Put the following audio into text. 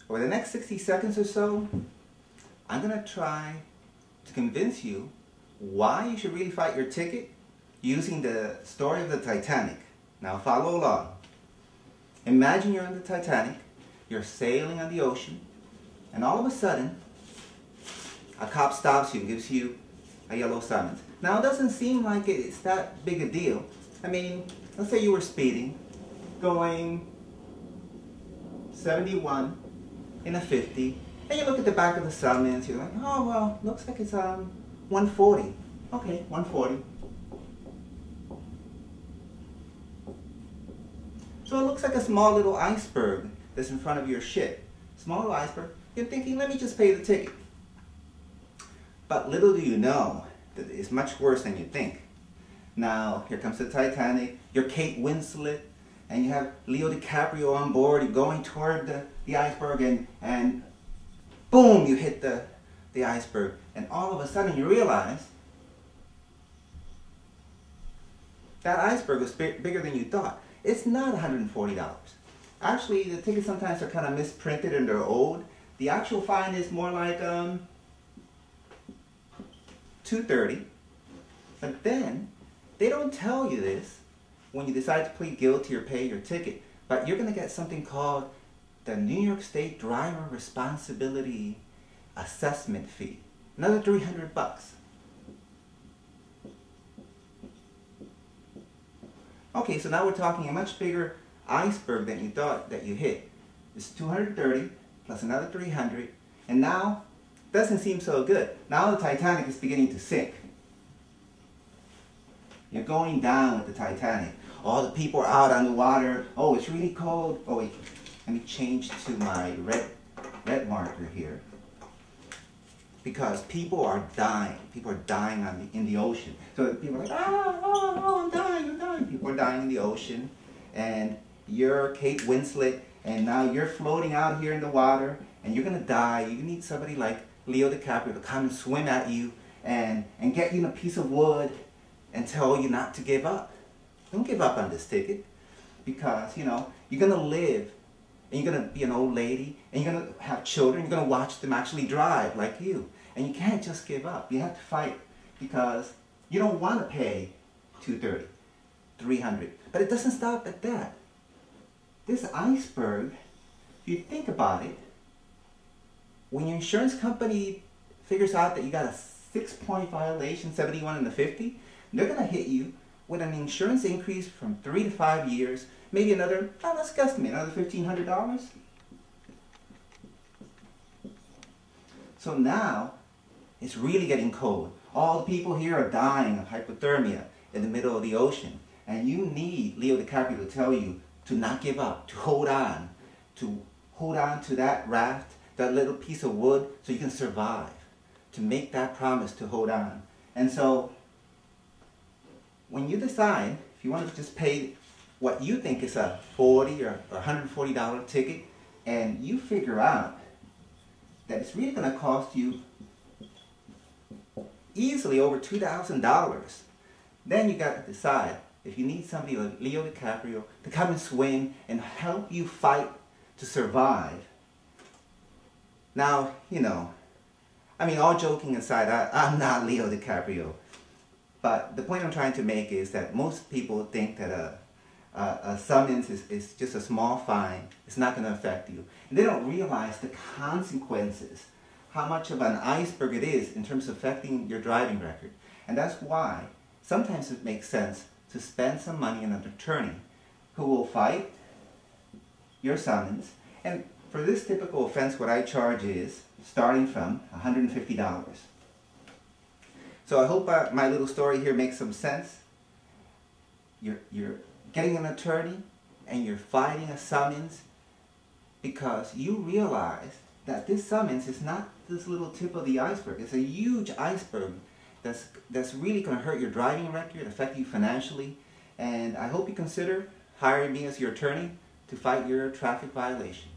over the next 60 seconds or so, I'm going to try to convince you why you should really fight your ticket using the story of the Titanic. Now follow along. Imagine you're on the Titanic, you're sailing on the ocean, and all of a sudden, a cop stops you and gives you a yellow summons. Now it doesn't seem like it's that big a deal. I mean, let's say you were speeding, going 71 in a 50, and you look at the back of the summons, you're like, oh well, looks like it's 140. Okay, 140. So it looks like a small little iceberg that's in front of your ship. Small little iceberg. You're thinking, let me just pay the ticket. But little do you know that it's much worse than you think. Now, here comes the Titanic. You're Kate Winslet, and you have Leo DiCaprio on board. You're going toward the iceberg, and boom, you hit the iceberg. And all of a sudden you realize that iceberg was bigger than you thought. It's not $140. Actually, the tickets sometimes are kind of misprinted and they're old. The actual fine is more like $230. But then, they don't tell you this when you decide to plead guilty or pay your ticket. But you're going to get something called the New York State Driver Responsibility Assessment Fee. Another $300. Okay, so now we're talking a much bigger iceberg than you thought that you hit. It's 230 plus another 300, and now doesn't seem so good. Now the Titanic is beginning to sink. You're going down with the Titanic. All the people are out on the water. Oh, it's really cold. Oh wait, let me change to my red marker here. Because people are dying. People are dying in the ocean. So people are like, I'm dying. People are dying in the ocean. And you're Kate Winslet, and now you're floating out here in the water, and you're going to die. You need somebody like Leo DiCaprio to come and swim at you and get you in a piece of wood and tell you not to give up. Don't give up on this ticket, because, you know, you're going to live, and you're going to be an old lady, and you're going to have children. You're going to watch them actually drive like you. And you can't just give up. You have to fight, because you don't want to pay $230, $300. But it doesn't stop at that. This iceberg, if you think about it, when your insurance company figures out that you got a 6-point violation, 71 in the 50, they're going to hit you with an insurance increase from 3 to 5 years, maybe another, let's guesstimate, another $1,500. So now, it's really getting cold. All the people here are dying of hypothermia in the middle of the ocean. And you need Leo DiCaprio to tell you to not give up, to hold on to that raft, that little piece of wood, so you can survive, to make that promise to hold on. And so, when you decide, if you want to just pay what you think is a $40 or $140 ticket, and you figure out that it's really going to cost you easily over $2,000, then you got to decide if you need somebody like Leo DiCaprio to come and swim and help you fight to survive. Now, you know, I mean, all joking aside, I'm not Leo DiCaprio. But the point I'm trying to make is that most people think that a summons is just a small fine. It's not going to affect you. And they don't realize the consequences, how much of an iceberg it is in terms of affecting your driving record. And that's why sometimes it makes sense to spend some money on an attorney who will fight your summons. And for this typical offense, what I charge is starting from $150. So I hope my little story here makes some sense. You're getting an attorney and you're fighting a summons because you realize that this summons is not this little tip of the iceberg. It's a huge iceberg that's really going to hurt your driving record, affect you financially. And I hope you consider hiring me as your attorney to fight your traffic violation.